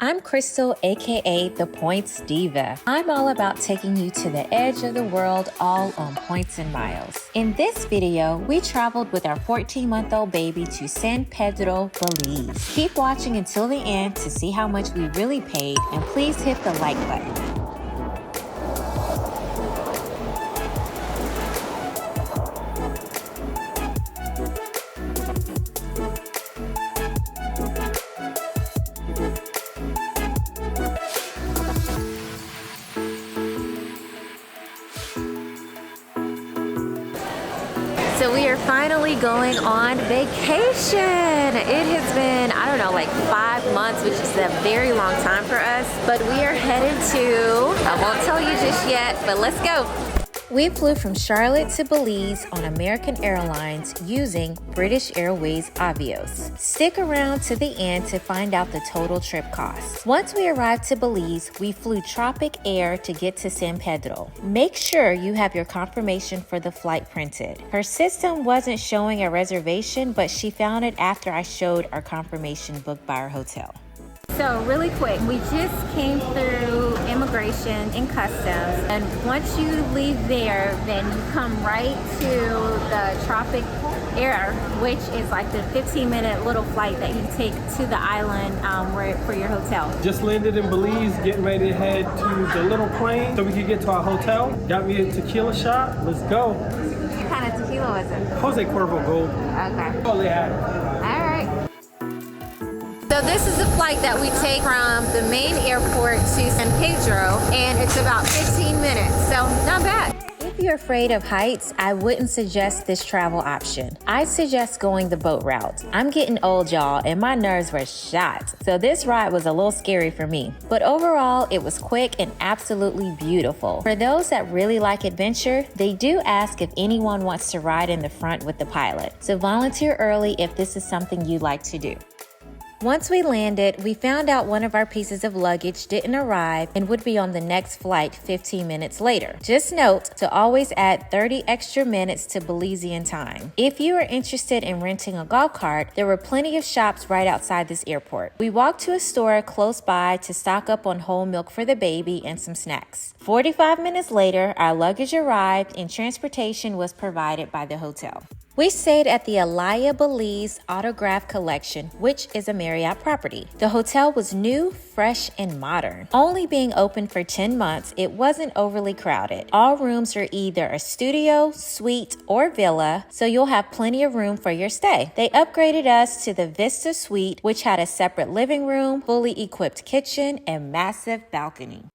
I'm Crystal, aka The Points Diva. I'm all about taking you to the edge of the world, all on points and miles. In this video, we traveled with our 14-month-old baby to San Pedro, Belize. Keep watching until the end to see how much we really paid, and please hit the like button. So we are finally going on vacation. It has been, I don't know, like 5 months, which is a very long time for us. But we are headed to, I won't tell you just yet, but let's go. We flew from Charlotte to Belize on American Airlines using British Airways Avios. Stick around to the end to find out the total trip cost. Once we arrived to Belize, we flew Tropic Air to get to San Pedro. Make sure you have your confirmation for the flight printed. Her system wasn't showing a reservation, but she found it after I showed our confirmation booked by our hotel. So really quick, we just came through immigration and customs, and once you leave there, then you come right to the Tropic Air, which is like the 15-minute little flight that you take to the island for your hotel. Just landed in Belize, getting ready to head to the little plane so we could get to our hotel. Got me a tequila shot. Let's go. What kind of tequila was it? Jose Cuervo Gold. Okay. Oh, they had it. All right. So this is a flight that we take from the main airport to San Pedro, and it's about 15 minutes, so not bad. If you're afraid of heights, I wouldn't suggest this travel option. I suggest going the boat route. I'm getting old, y'all, and my nerves were shot, so this ride was a little scary for me. But overall, it was quick and absolutely beautiful. For those that really like adventure, they do ask if anyone wants to ride in the front with the pilot, so volunteer early if this is something you'd like to do. Once we landed, we found out one of our pieces of luggage didn't arrive and would be on the next flight 15 minutes later. Just note to always add 30 extra minutes to Belizean time. If you are interested in renting a golf cart, there were plenty of shops right outside this airport. We walked to a store close by to stock up on whole milk for the baby and some snacks. 45 minutes later, our luggage arrived and transportation was provided by the hotel. We stayed at the Alaia Belize Autograph Collection, which is a Marriott property. The hotel was new, fresh, and modern. Only being open for 10 months, it wasn't overly crowded. All rooms are either a studio, suite, or villa, so you'll have plenty of room for your stay. They upgraded us to the Vista Suite, which had a separate living room, fully equipped kitchen, and massive balcony.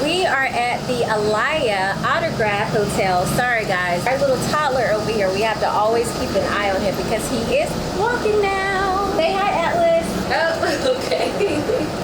We are at the Alaia Autograph Hotel. Sorry guys, our little toddler over here, we have to always keep an eye on him because he is walking now. Say hi, Atlas. Oh, okay.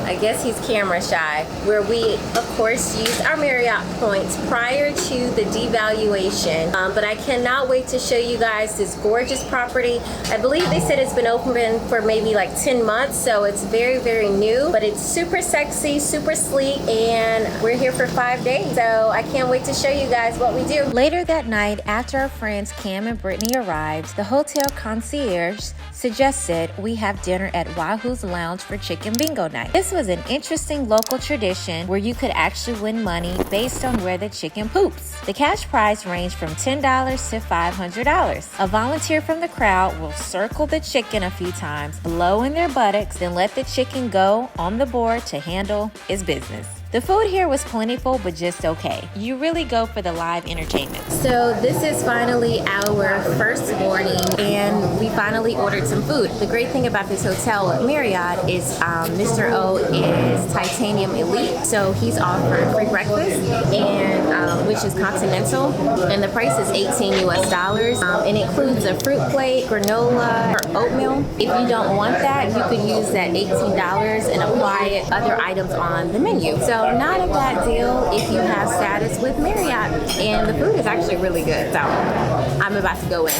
I guess he's camera shy, where we, of course, used our Marriott points prior to the devaluation. But I cannot wait to show you guys this gorgeous property. I believe they said it's been open for maybe like 10 months, so it's very, very new. But it's super sexy, super sleek, and we're here for 5 days. So I can't wait to show you guys what we do. Later that night, after our friends Cam and Brittany arrived, the hotel concierge suggested we have dinner at Wahoo's Lounge for chicken bingo night. This was an interesting local tradition where you could actually win money based on where the chicken poops. The cash prize ranged from $10 to $500. A volunteer from the crowd will circle the chicken a few times, blow in their buttocks, then let the chicken go on the board to handle its business. The food here was plentiful, but just okay. You really go for the live entertainment. So this is finally our first morning, and we finally ordered some food. The great thing about this hotel at Marriott is Mr. O is Titanium Elite, so he's offered free breakfast, and which is continental, and the price is $18 US. It includes a fruit plate, granola, or oatmeal. If you don't want that, you could use that $18 and apply other items on the menu. So not a bad deal if you have status with Marriott, and the food is actually really good, so I'm about to go in.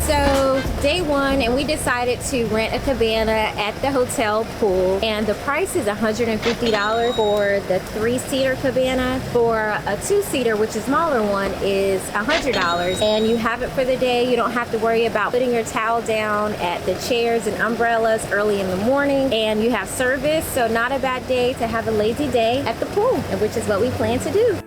So day one, and we decided to rent a cabana at the hotel pool, and the price is $150 for the 3-seater cabana. For a 2-seater, which is a smaller one, is $100, and you have it for the day. You don't have to worry about putting your towel down at the chairs and umbrellas early in the morning, and you have service, so not a bad day to have a lazy day at the pool, which is what we plan to do.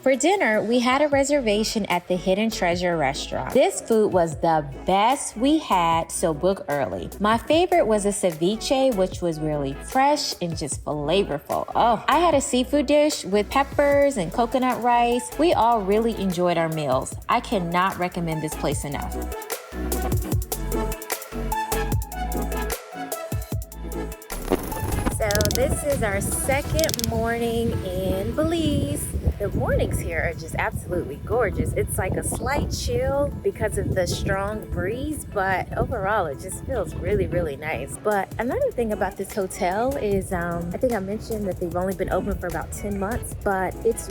For dinner, we had a reservation at the Hidden Treasure restaurant. This food was the best we had, so book early. My favorite was a ceviche, which was really fresh and just flavorful. Oh, I had a seafood dish with peppers and coconut rice. We all really enjoyed our meals. I cannot recommend this place enough. So this is our second morning in Belize. The mornings here are just absolutely gorgeous. It's like a slight chill because of the strong breeze, but overall it just feels really, really nice. But another thing about this hotel is, I think I mentioned that they've only been open for about 10 months, but it's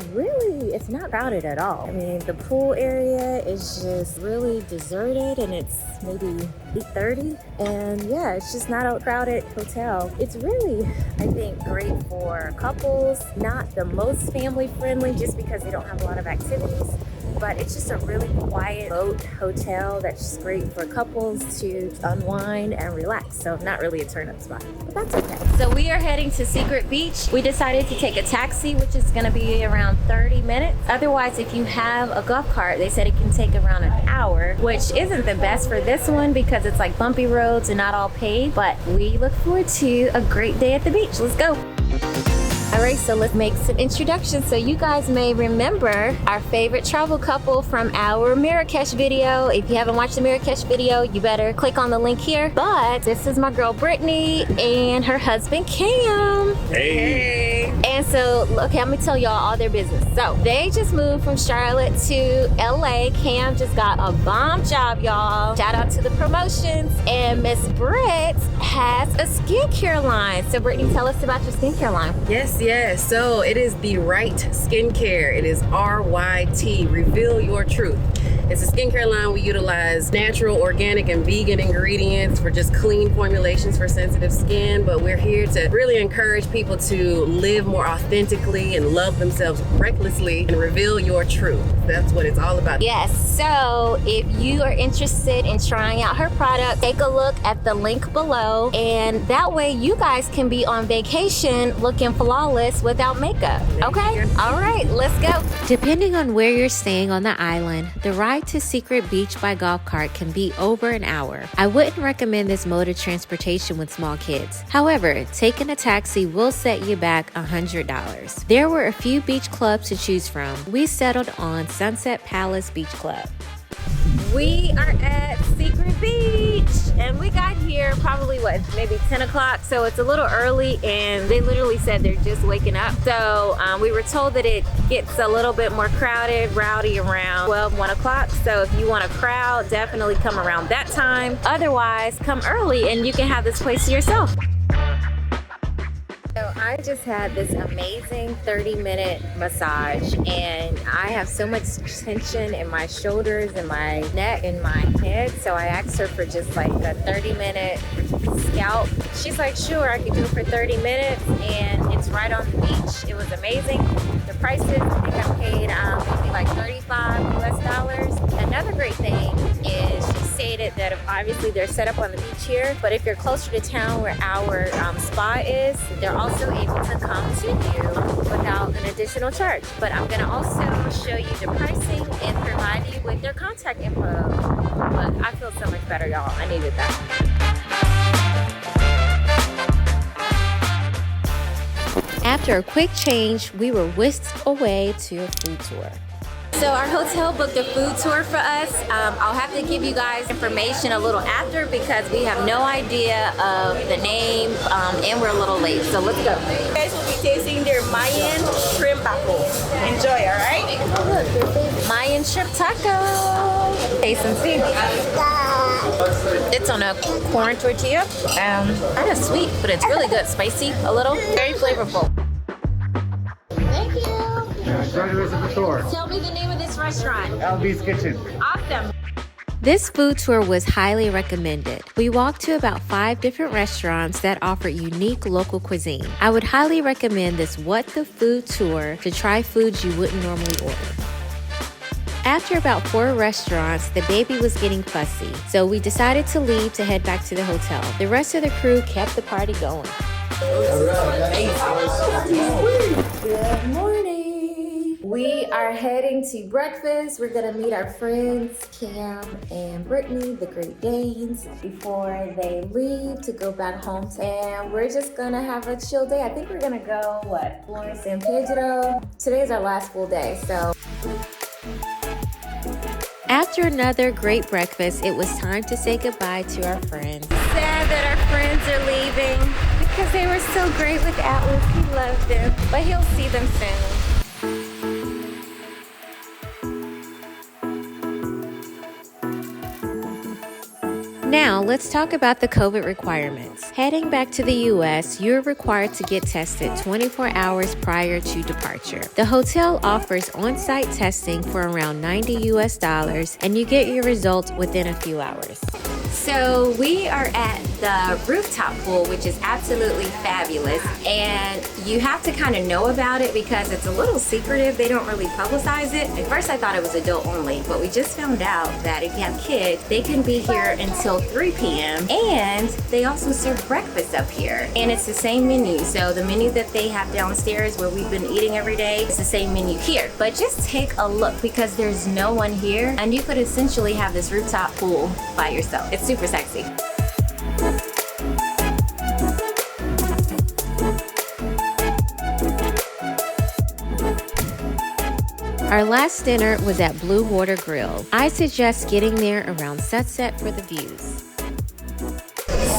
not crowded at all. I mean, the pool area is just really deserted, and it's maybe 8:30, and yeah, it's just not a crowded hotel. It's really, I think, great for couples. Not the most family friendly just because they don't have a lot of activities, but it's just a really quiet boat hotel that's just great for couples to unwind and relax. So not really a turn-up spot, but that's okay. So we are heading to Secret Beach. We decided to take a taxi, which is gonna be around 30 minutes. Otherwise, if you have a golf cart, they said it can take around an hour, which isn't the best for this one because it's like bumpy roads and not all paved, but we look forward to a great day at the beach. Let's go. Alright, so let's make some introductions. So you guys may remember our favorite travel couple from our Marrakesh video. If you haven't watched the Marrakesh video, you better click on the link here. But this is my girl Brittany and her husband Cam. Hey. And so, okay, I'm gonna tell y'all all their business. So they just moved from Charlotte to LA. Cam just got a bomb job, y'all. Shout out to the promotions. And Miss Britt has a skincare line. So Brittany, tell us about your skincare line. Yes, so it is the right skincare. It is RYT, Reveal Your Truth. It's a skincare line. We utilize natural, organic, and vegan ingredients for just clean formulations for sensitive skin, but we're here to really encourage people to live more authentically and love themselves recklessly and reveal your truth. That's what it's all about. Yes, so if you are interested in trying out her product, take a look at the link below, and that way you guys can be on vacation looking flawless without makeup. Okay? All right, let's go. Depending on where you're staying on the island, the ride to Secret Beach by golf cart can be over an hour. I wouldn't recommend this mode of transportation with small kids. However, taking a taxi will set you back $100. There were a few beach clubs to choose from. We settled on Sunset Palace Beach Club. We are at Secret Beach, and we got here probably maybe 10 o'clock, so it's a little early, and they literally said they're just waking up. So we were told that it gets a little bit more crowded, rowdy around 1 o'clock. So if you want a crowd, definitely come around that time. Otherwise, come early and you can have this place to yourself. So I just had this amazing 30-minute massage, and I have so much tension in my shoulders and my neck and my head, so I asked her for just like a 30-minute scalp. She's like, sure, I can do it for 30 minutes, and it's right on the beach. It was amazing. The prices, I think I paid maybe like $35 US. Another great thing is she stated that obviously they're set up on the beach here, but if you're closer to town where our spa is, they're also able to come to you without an additional charge. But I'm gonna also show you the pricing and provide you with their contact info. But I feel so much better, y'all. I needed that. After a quick change, we were whisked away to a food tour. So our hotel booked a food tour for us. I'll have to give you guys information a little after because we have no idea of the name and we're a little late. So let's go. You guys will be tasting their Mayan shrimp taco. Enjoy, all right? Oh, look, Mayan shrimp taco. Taste and see. It's on a corn tortilla. Kind of sweet, but it's really good. Spicy, a little, very flavorful. Thank you. Enjoy the rest of the tour. Tell me the name of this this restaurant? Albi's Kitchen. Awesome. This food tour was highly recommended. We walked to about 5 different restaurants that offer unique local cuisine. I would highly recommend this What the Food tour to try foods you wouldn't normally order. After about 4 restaurants, the baby was getting fussy, so we decided to leave to head back to the hotel. The rest of the crew kept the party going. Good morning. We are heading to breakfast. We're gonna meet our friends, Cam and Brittany, the Great Danes, before they leave to go back home. And we're just gonna have a chill day. I think we're gonna go, explore San Pedro. Today's our last full day, so. After another great breakfast, it was time to say goodbye to our friends. Sad that our friends are leaving because they were so great with Atlas. He loved them, but he'll see them soon. Now, let's talk about the COVID requirements. Heading back to the US, you're required to get tested 24 hours prior to departure. The hotel offers on-site testing for around $90 US, and you get your results within a few hours. So we are at the rooftop pool, which is absolutely fabulous. And you have to kind of know about it because it's a little secretive. They don't really publicize it. At first I thought it was adult only, but we just found out that if you have kids, they can be here until 3 p.m. And they also serve breakfast up here. And it's the same menu. So the menu that they have downstairs where we've been eating every day is the same menu here. But just take a look because there's no one here and you could essentially have this rooftop pool by yourself. It's super sexy. Our last dinner was at Blue Water Grill. I suggest getting there around sunset for the views.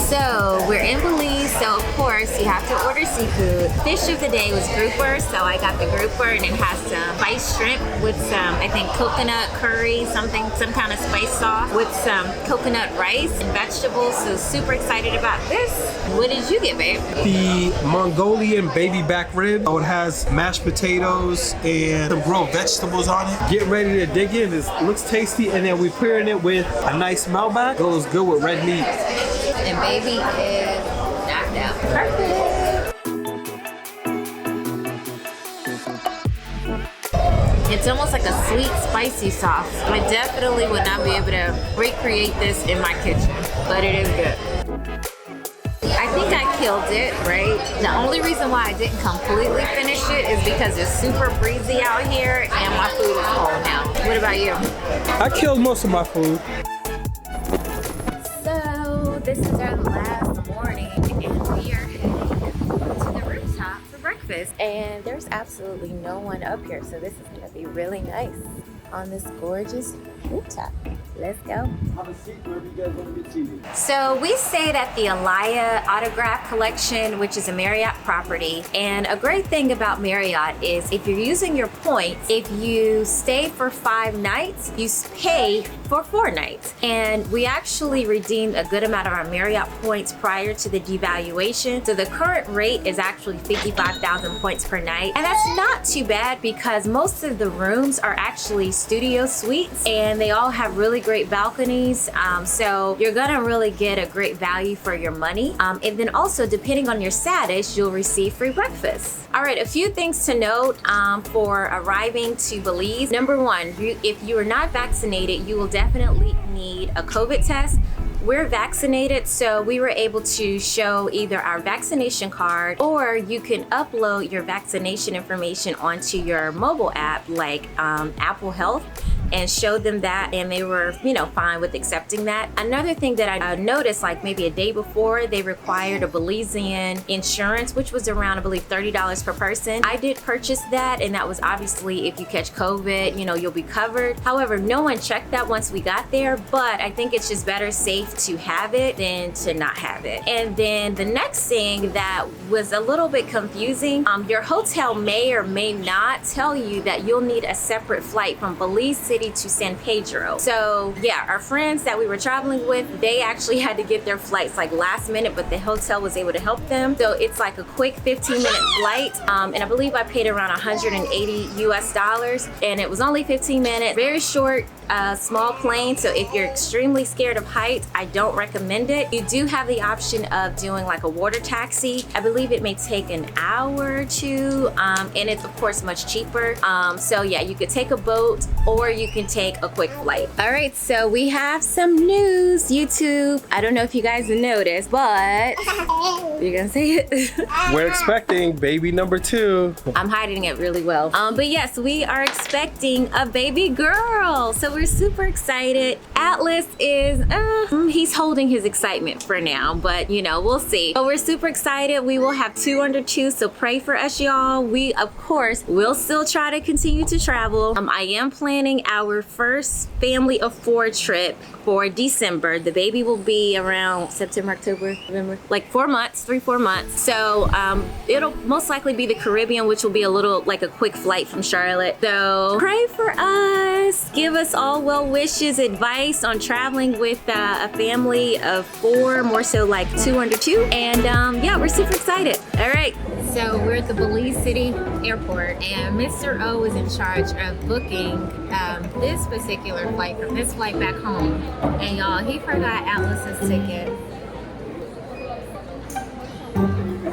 So we're in Belize, so of course you have to order seafood. Fish of the day was grouper, so I got the grouper and it has some spiced shrimp with some, I think, coconut curry, some kind of spice sauce with some coconut rice and vegetables. So super excited about this. What did you get, babe? The Mongolian baby back rib. Oh, it has mashed potatoes and some grilled vegetables on it. Get ready to dig in. It looks tasty, and then we're pairing it with a nice Malbec. Goes good with red meat. And baby is knocked out. Perfect. It's almost like a sweet, spicy sauce. I definitely would not be able to recreate this in my kitchen, but it is good. I think I killed it, right? The only reason why I didn't completely finish it is because it's super breezy out here and my food is cold now. What about you? I killed most of my food. So this is our last morning and we are heading to the rooftop for breakfast. And there's absolutely no one up here, so this is gonna be really nice on this gorgeous rooftop. Let's go. Have a seat wherever you guys want to get seated. So we stayed at the Alaia Autograph Collection, which is a Marriott property. And a great thing about Marriott is if you're using your points, if you stay for 5 nights, you pay for 4 nights. And we actually redeemed a good amount of our Marriott points prior to the devaluation. So the current rate is actually 55,000 points per night. And that's not too bad because most of the rooms are actually studio suites and they all have really great balconies. So you're gonna really get a great value for your money. And then also, depending on your status, you'll receive free breakfast. All right, a few things to note for arriving to Belize. Number 1, if you are not vaccinated, you will definitely need a COVID test. We're vaccinated, so we were able to show either our vaccination card or you can upload your vaccination information onto your mobile app like Apple Health and show them that, and they were, fine with accepting that. Another thing that I noticed, like maybe a day before, they required a Belizean insurance, which was around, I believe, $30 per person. I did purchase that, and that was obviously if you catch COVID, you'll be covered. However, no one checked that once we got there, but I think it's just better safe to have it than to not have it. And then the next thing that was a little bit confusing, your hotel may or may not tell you that you'll need a separate flight from Belize City City to San Pedro. So yeah, our friends that we were traveling with, they actually had to get their flights like last minute, but the hotel was able to help them. So it's like a quick 15-minute flight. And I believe I paid around 180 US dollars, and it was only 15 minutes, very short, small plane. So if you're extremely scared of heights, I don't recommend it. You do have the option of doing like a water taxi. I believe it may take an hour or two, and it's of course much cheaper. So yeah, you could take a boat or you can take a quick flight. All right, so we have some news, YouTube. I don't know if you guys have noticed, but you're gonna say it. We're expecting baby number 2. I'm hiding it really well. But yes, we are expecting a baby girl. So we're super excited. Atlas is, he's holding his excitement for now, but you know, we'll see. But we're super excited. We will have 2 under 2, so pray for us, y'all. We, of course, will still try to continue to travel. I am planning our first family of 4 trip for December. The baby will be around September, October, November, like 4 months, 3-4 months. So it'll most likely be the Caribbean, which will be a little like a quick flight from Charlotte. So pray for us. Give us all well wishes, advice on traveling with a family of 4, more so like 2 under 2. And yeah, we're super excited. All right. So we're at the Belize City Airport, and Mr. O is in charge of booking this particular flight from this flight back home. And y'all, he forgot Atlas's ticket.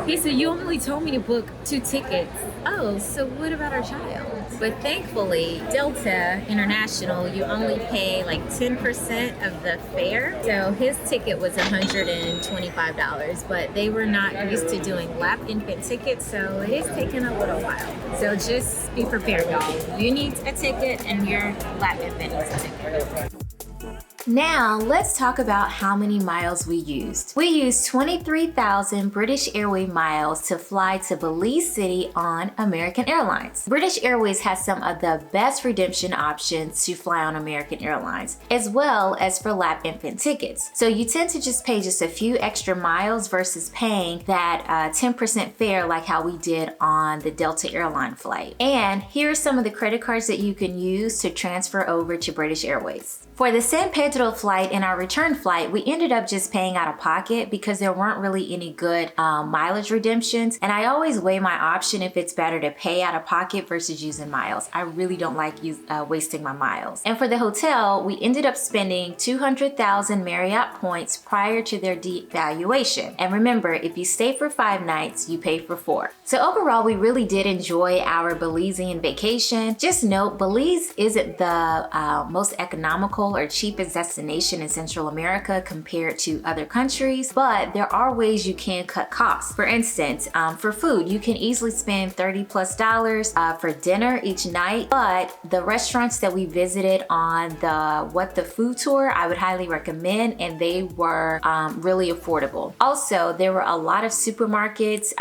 He said, you only told me to book 2 tickets. Oh, so what about our child? But thankfully, Delta International, you only pay like 10% of the fare. So his ticket was $125, but they were not used to doing lap infant tickets, so it is taking a little while. So just be prepared, y'all. You need a ticket and your lap infant needs a ticket. Now, let's talk about how many miles we used. We used 23,000 British Airways miles to fly to Belize City on American Airlines. British Airways has some of the best redemption options to fly on American Airlines, as well as for lap infant tickets. So you tend to just pay just a few extra miles versus paying that 10% fare like how we did on the Delta airline flight. And here are some of the credit cards that you can use to transfer over to British Airways. For the San Pedro flight and our return flight, we ended up just paying out of pocket because there weren't really any good mileage redemptions. And I always weigh my option if it's better to pay out of pocket versus using miles. I really don't like wasting my miles. And for the hotel, we ended up spending 200,000 Marriott points prior to their devaluation. And remember, if you stay for 5 nights, you pay for 4. So overall, we really did enjoy our Belizean vacation. Just note, Belize isn't the most economical or cheapest destination in Central America compared to other countries, but there are ways you can cut costs. For instance, for food, you can easily spend $30+ for dinner each night, but the restaurants that we visited on the What the Food tour, I would highly recommend, and they were really affordable. Also, there were a lot of supermarkets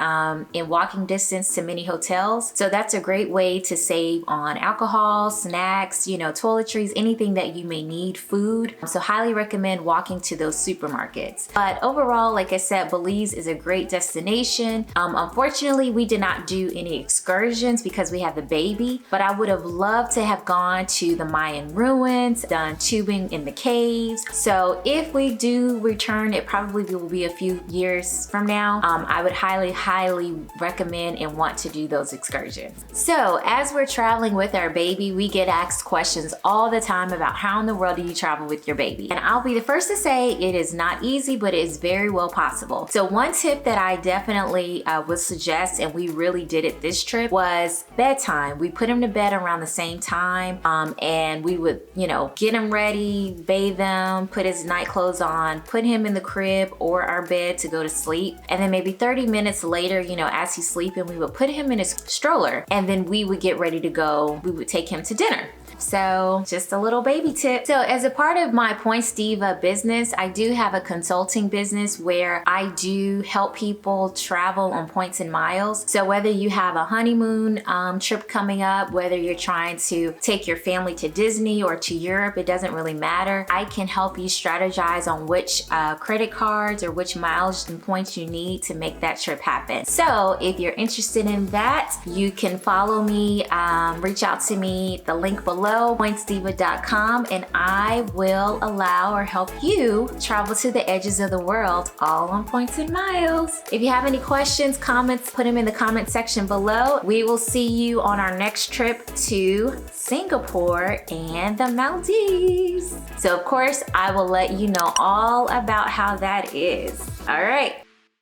in walking distance to many hotels, so that's a great way to save on alcohol, snacks, you know, toiletries, anything that you may need, food. So highly recommend walking to those supermarkets. But overall, like I said, Belize is a great destination. Unfortunately, we did not do any excursions because we had the baby, but I would have loved to have gone to the Mayan ruins, done tubing in the caves. So if we do return, it probably will be a few years from now. I would highly recommend and want to do those excursions. So as we're traveling with our baby, we get asked questions all the time about how in the world do you travel with your baby? And I'll be the first to say it is not easy, but it is very well possible. So one tip that I definitely would suggest, and we really did it this trip, was bedtime. We put him to bed around the same time, and we would, you know, get him ready, bathe him, put his night clothes on, put him in the crib or our bed to go to sleep. And then maybe 30 minutes later, you know, as he's sleeping, we would put him in his stroller, and then we would get ready to go. We would take him to dinner. So just a little baby tip. So as a part of my Points Diva business, I do have a consulting business where I do help people travel on points and miles. So whether you have a honeymoon trip coming up, whether you're trying to take your family to Disney or to Europe, it doesn't really matter. I can help you strategize on which credit cards or which miles and points you need to make that trip happen. So if you're interested in that, you can follow me, reach out to me, the link below. below, pointsdiva.com, and I will allow or help you travel to the edges of the world, all on points and miles. If you have any questions, comments, put them in the comment section below. We will see you on our next trip to Singapore and the Maldives. So of course, I will let you know all about how that is. All right.